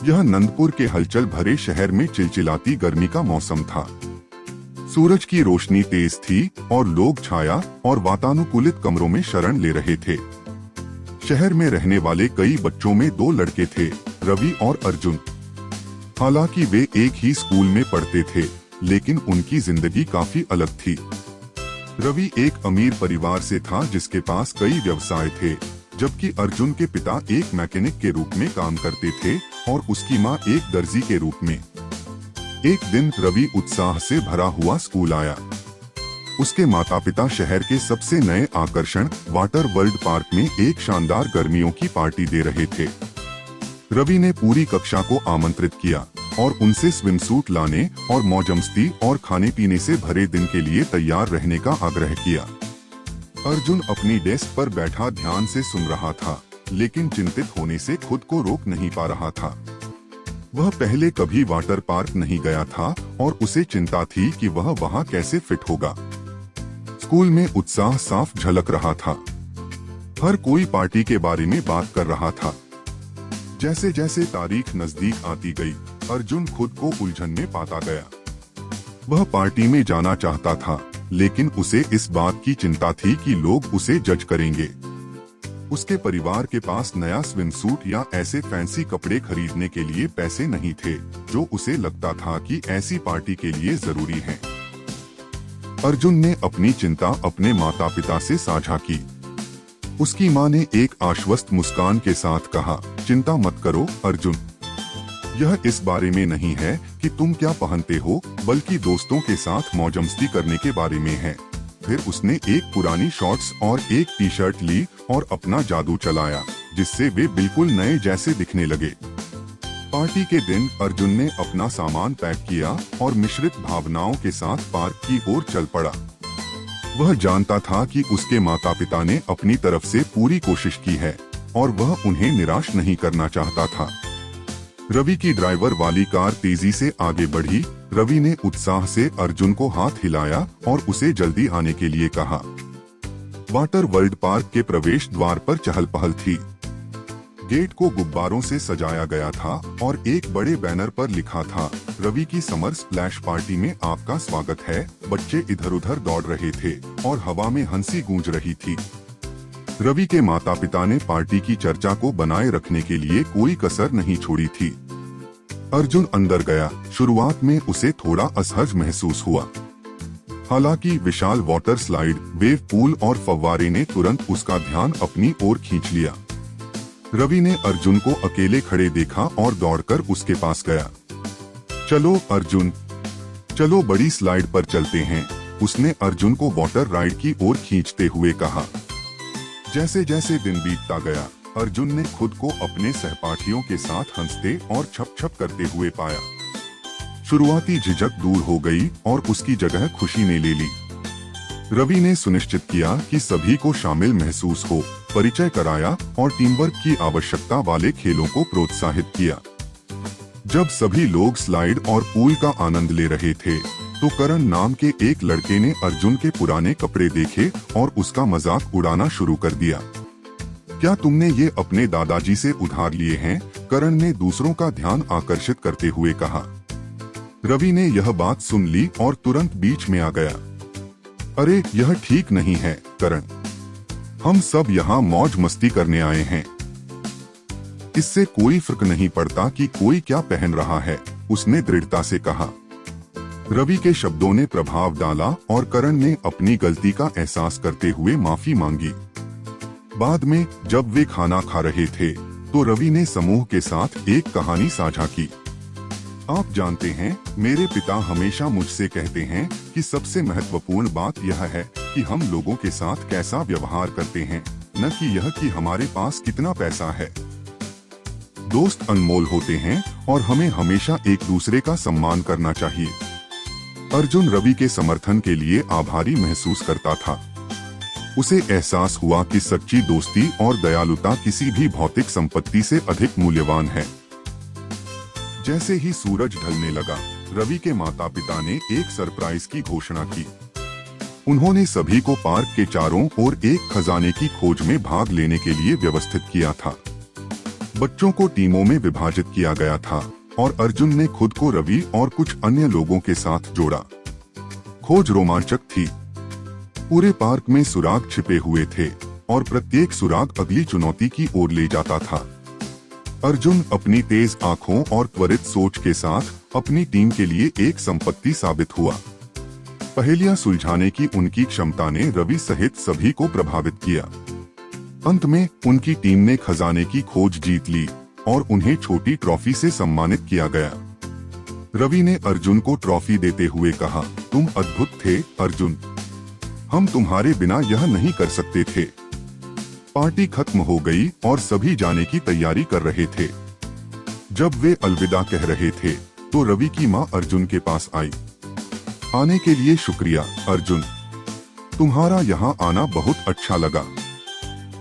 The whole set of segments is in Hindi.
यह नंदपुर के हलचल भरे शहर में चिलचिलाती गर्मी का मौसम था। सूरज की रोशनी तेज थी और लोग छाया और वातानुकूलित कमरों में शरण ले रहे थे। शहर में रहने वाले कई बच्चों में दो लड़के थे, रवि और अर्जुन। हालांकि वे एक ही स्कूल में पढ़ते थे, लेकिन उनकी जिंदगी काफी अलग थी। रवि एक अमीर परिवार से था जिसके पास कई व्यवसाय थे, जबकि अर्जुन के पिता एक मैकेनिक के रूप में काम करते थे और उसकी मां एक दर्जी के रूप में। एक दिन रवि उत्साह से भरा हुआ स्कूल आया। उसके माता पिता शहर के सबसे नए आकर्षण वाटर वर्ल्ड पार्क में एक शानदार गर्मियों की पार्टी दे रहे थे। रवि ने पूरी कक्षा को आमंत्रित किया और उनसे स्विम सूट लाने और मौजमस्ती और खाने पीने से भरे दिन के लिए तैयार रहने का आग्रह किया। अर्जुन अपनी डेस्क पर बैठा ध्यान से सुन रहा था, लेकिन चिंतित होने से खुद को रोक नहीं पा रहा था। वह पहले कभी वाटर पार्क नहीं गया था और उसे चिंता थी कि वह वहां कैसे फिट होगा। स्कूल में उत्साह साफ झलक रहा था। हर कोई पार्टी के बारे में बात कर रहा था। जैसे जैसे तारीख नजदीक आती गई, अर्जुन खुद को उलझन में पाता गया। वह पार्टी में जाना चाहता था, लेकिन उसे इस बात की चिंता थी कि लोग उसे जज करेंगे। उसके परिवार के पास नया स्विम सूट या ऐसे फैंसी कपड़े खरीदने के लिए पैसे नहीं थे, जो उसे लगता था कि ऐसी पार्टी के लिए जरूरी है। अर्जुन ने अपनी चिंता अपने माता पिता से साझा की। उसकी मां ने एक आश्वस्त मुस्कान के साथ कहा, चिंता मत करो अर्जुन, यह इस बारे में नहीं है कि तुम क्या पहनते हो, बल्कि दोस्तों के साथ मौजमस्ती करने के बारे में है। फिर उसने एक पुरानी शॉर्ट्स और एक टी शर्ट ली और अपना जादू चलाया, जिससे वे बिल्कुल नए जैसे दिखने लगे। पार्टी के दिन अर्जुन ने अपना सामान पैक किया और मिश्रित भावनाओं के साथ पार्क की ओर चल पड़ा। वह जानता था कि उसके माता पिता ने अपनी तरफ से पूरी कोशिश की है और वह उन्हें निराश नहीं करना चाहता था। रवि की ड्राइवर वाली कार तेजी से आगे बढ़ी। रवि ने उत्साह से अर्जुन को हाथ हिलाया और उसे जल्दी आने के लिए कहा। वाटर वर्ल्ड पार्क के प्रवेश द्वार पर चहल पहल थी। गेट को गुब्बारों से सजाया गया था और एक बड़े बैनर पर लिखा था, रवि की समर स्प्लैश पार्टी में आपका स्वागत है। बच्चे इधर उधर दौड़ रहे थे और हवा में हंसी गूंज रही थी। रवि के माता पिता ने पार्टी की चर्चा को बनाए रखने के लिए कोई कसर नहीं छोड़ी थी। अर्जुन अंदर गया। शुरुआत में उसे थोड़ा असहज महसूस हुआ। हालांकि विशाल वाटर स्लाइड, वेव पूल और फव्वारे ने तुरंत उसका ध्यान अपनी ओर खींच लिया। रवि ने अर्जुन को अकेले खड़े देखा और दौड़कर उसके पास गया। चलो अर्जुन, चलो बड़ी स्लाइड पर चलते हैं, उसने अर्जुन को वाटर राइड की ओर खींचते हुए कहा। जैसे जैसे दिन बीतता गया, अर्जुन ने खुद को अपने सहपाठियों के साथ हंसते और छप छप करते हुए पाया। शुरुआती झिझक दूर हो गई और उसकी जगह खुशी ने ले ली। रवि ने सुनिश्चित किया कि सभी को शामिल महसूस हो, परिचय कराया और टीम वर्क की आवश्यकता वाले खेलों को प्रोत्साहित किया। जब सभी लोग स्लाइड और पूल का आनंद ले रहे थे, तो करण नाम के एक लड़के ने अर्जुन के पुराने कपड़े देखे और उसका मजाक उड़ाना शुरू कर दिया। क्या तुमने ये अपने दादाजी से उधार लिए हैं? करण ने दूसरों का ध्यान आकर्षित करते हुए कहा। रवि ने यह बात सुन ली और तुरंत बीच में आ गया। अरे यह ठीक नहीं है करण, हम सब यहाँ मौज मस्ती करने आए हैं। इससे कोई फर्क नहीं पड़ता कि कोई क्या पहन रहा है, उसने दृढ़ता से कहा। रवि के शब्दों ने प्रभाव डाला और करण ने अपनी गलती का एहसास करते हुए माफी मांगी। बाद में जब वे खाना खा रहे थे, तो रवि ने समूह के साथ एक कहानी साझा की। आप जानते हैं, मेरे पिता हमेशा मुझसे कहते हैं कि सबसे महत्वपूर्ण बात यह है कि हम लोगों के साथ कैसा व्यवहार करते हैं, न कि यह कि हमारे पास कितना पैसा है। दोस्त अनमोल होते हैं और हमें हमेशा एक दूसरे का सम्मान करना चाहिए। अर्जुन रवि के समर्थन के लिए आभारी महसूस करता था। उसे एहसास हुआ कि सच्ची दोस्ती और दयालुता किसी भी भौतिक संपत्ति से अधिक मूल्यवान है। जैसे ही सूरज ढलने लगा, रवि के माता पिता ने एक सरप्राइज की घोषणा की। उन्होंने सभी को पार्क के चारों ओर एक खजाने की खोज में भाग लेने के लिए व्यवस्थित किया था। बच्चों को टीमों में विभाजित किया गया था और अर्जुन ने खुद को रवि और कुछ अन्य लोगों के साथ जोड़ा। खोज रोमांचक थी। पूरे पार्क में सुराग छिपे हुए थे और प्रत्येक सुराग अगली चुनौती की ओर ले जाता था। अर्जुन अपनी तेज आंखों और त्वरित सोच के साथ अपनी टीम के लिए एक संपत्ति साबित हुआ। पहेलियां सुलझाने की उनकी क्षमता ने रवि सहित सभी को प्रभावित किया। अंत में उनकी टीम ने खजाने की खोज जीत ली और उन्हें छोटी ट्रॉफी से सम्मानित किया गया। रवि ने अर्जुन को ट्रॉफी देते हुए कहा, तुम अद्भुत थे अर्जुन, हम तुम्हारे बिना यह नहीं कर सकते थे। पार्टी खत्म हो गई और सभी जाने की तैयारी कर रहे थे। जब वे अलविदा कह रहे थे तो रवि की मां अर्जुन के पास आई। आने के लिए शुक्रिया अर्जुन, तुम्हारा यहाँ आना बहुत अच्छा लगा।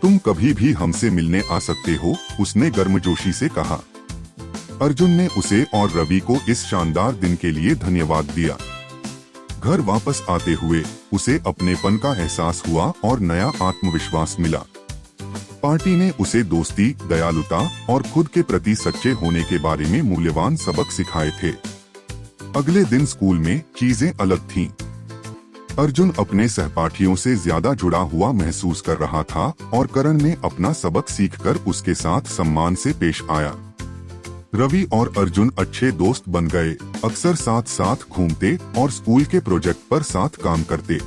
तुम कभी भी हमसे मिलने आ सकते हो, उसने गर्मजोशी से कहा। अर्जुन ने उसे और रवि को इस शानदार दिन के लिए धन्यवाद दिया। घर वापस आते हुए उसे अपनेपन का एहसास हुआ और नया आत्मविश्वास मिला। पार्टी ने उसे दोस्ती, दयालुता और खुद के प्रति सच्चे होने के बारे में मूल्यवान सबक सिखाए थे। अगले दिन स्कूल में चीजें अलग थीं। अर्जुन अपने सहपाठियों से ज्यादा जुड़ा हुआ महसूस कर रहा था और करण ने अपना सबक सीखकर उसके साथ सम्मान से पेश आया। रवि और अर्जुन अच्छे दोस्त बन गए, अक्सर साथ साथ घूमते और स्कूल के प्रोजेक्ट पर साथ काम करते।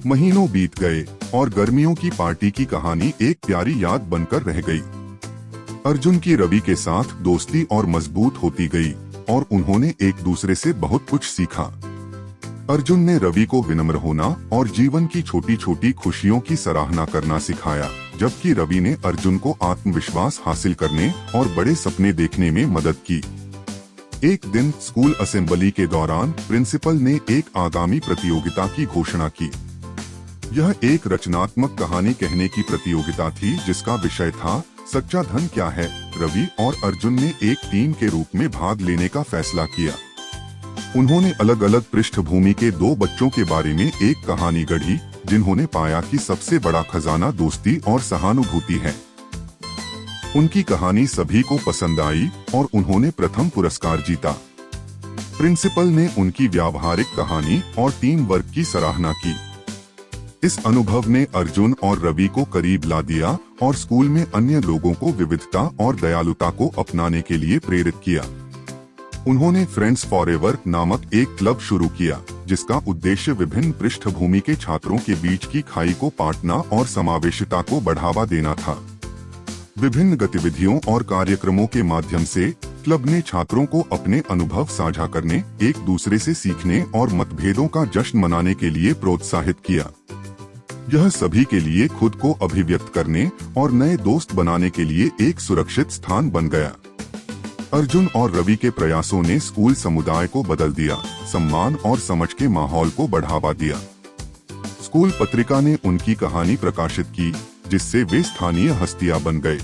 महीनों बीत गए और गर्मियों की पार्टी की कहानी एक प्यारी याद बनकर रह गई। अर्जुन की रवि के साथ दोस्ती और मजबूत होती गई और उन्होंने एक दूसरे से बहुत कुछ सीखा। अर्जुन ने रवि को विनम्र होना और जीवन की छोटी छोटी खुशियों की सराहना करना सिखाया, जबकि रवि ने अर्जुन को आत्मविश्वास हासिल करने और बड़े सपने देखने में मदद की। एक दिन स्कूल असेंबली के दौरान प्रिंसिपल ने एक आगामी प्रतियोगिता की घोषणा की। यह एक रचनात्मक कहानी कहने की प्रतियोगिता थी जिसका विषय था सच्चा धन क्या है। रवि और अर्जुन ने एक टीम के रूप में भाग लेने का फैसला किया। उन्होंने अलग अलग पृष्ठभूमि के दो बच्चों के बारे में एक कहानी गढ़ी, जिन्होंने पाया कि सबसे बड़ा खजाना दोस्ती और सहानुभूति है। उनकी कहानी सभी को पसंद आई और उन्होंने प्रथम पुरस्कार जीता। प्रिंसिपल ने उनकी व्यावहारिक कहानी और टीम वर्क की सराहना की। इस अनुभव ने अर्जुन और रवि को करीब ला दिया और स्कूल में अन्य लोगों को विविधता और दयालुता को अपनाने के लिए प्रेरित किया। उन्होंने फ्रेंड्स फॉरएवर नामक एक क्लब शुरू किया, जिसका उद्देश्य विभिन्न पृष्ठभूमि के छात्रों के बीच की खाई को पाटना और समावेशिता को बढ़ावा देना था। विभिन्न गतिविधियों और कार्यक्रमों के माध्यम से क्लब ने छात्रों को अपने अनुभव साझा करने, एक दूसरे से सीखने और मतभेदों का जश्न मनाने के लिए प्रोत्साहित किया। यह सभी के लिए खुद को अभिव्यक्त करने और नए दोस्त बनाने के लिए एक सुरक्षित स्थान बन गया। अर्जुन और रवि के प्रयासों ने स्कूल समुदाय को बदल दिया, सम्मान और समझ के माहौल को बढ़ावा दिया। स्कूल पत्रिका ने उनकी कहानी प्रकाशित की, जिससे वे स्थानीय हस्तियां बन गए।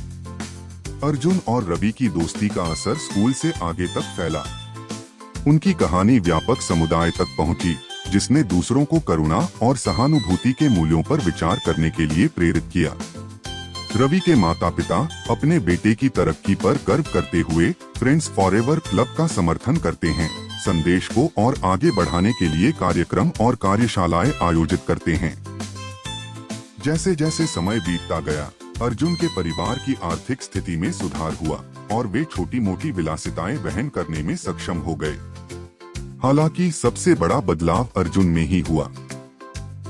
अर्जुन और रवि की दोस्ती का असर स्कूल से आगे तक फैला। उनकी कहानी व्यापक समुदाय तक पहुंची, जिसने दूसरों को करुणा और सहानुभूति के मूल्यों पर विचार करने के लिए प्रेरित किया। रवि के माता पिता अपने बेटे की तरक्की पर गर्व करते हुए फ्रेंड्स फॉरएवर क्लब का समर्थन करते हैं, संदेश को और आगे बढ़ाने के लिए कार्यक्रम और कार्यशालाएं आयोजित करते हैं। जैसे जैसे समय बीतता गया, अर्जुन के परिवार की आर्थिक स्थिति में सुधार हुआ और वे छोटी मोटी विलासिताएं वहन करने में सक्षम हो गए। हालांकि सबसे बड़ा बदलाव अर्जुन में ही हुआ।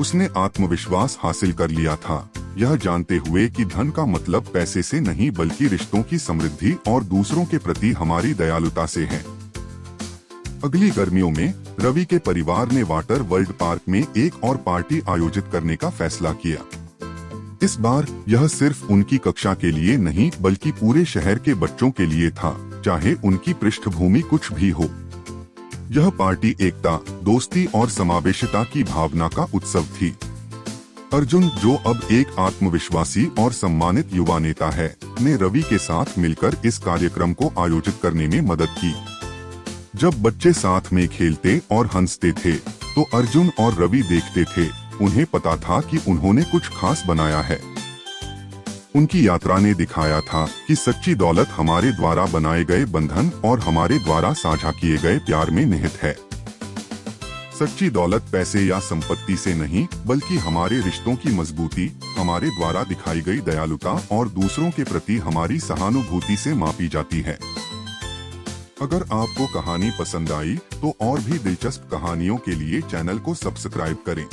उसने आत्मविश्वास हासिल कर लिया था, यह जानते हुए कि धन का मतलब पैसे से नहीं बल्कि रिश्तों की समृद्धि और दूसरों के प्रति हमारी दयालुता से है। अगली गर्मियों में रवि के परिवार ने वाटर वर्ल्ड पार्क में एक और पार्टी आयोजित करने का फैसला किया। इस बार यह सिर्फ उनकी कक्षा के लिए नहीं बल्कि पूरे शहर के बच्चों के लिए था, चाहे उनकी पृष्ठभूमि कुछ भी हो। यह पार्टी एकता, दोस्ती और समावेशिता की भावना का उत्सव थी। अर्जुन, जो अब एक आत्मविश्वासी और सम्मानित युवा नेता है, ने रवि के साथ मिलकर इस कार्यक्रम को आयोजित करने में मदद की। जब बच्चे साथ में खेलते और हंसते थे, तो अर्जुन और रवि देखते थे। उन्हें पता था कि उन्होंने कुछ खास बनाया है। उनकी यात्रा ने दिखाया था कि सच्ची दौलत हमारे द्वारा बनाए गए बंधन और हमारे द्वारा साझा किए गए प्यार में निहित है। सच्ची दौलत पैसे या संपत्ति से नहीं, बल्कि हमारे रिश्तों की मजबूती, हमारे द्वारा दिखाई गई दयालुता और दूसरों के प्रति हमारी सहानुभूति से मापी जाती है। अगर आपको कहानी पसंद आई तो और भी दिलचस्प कहानियों के लिए चैनल को सब्सक्राइब करें।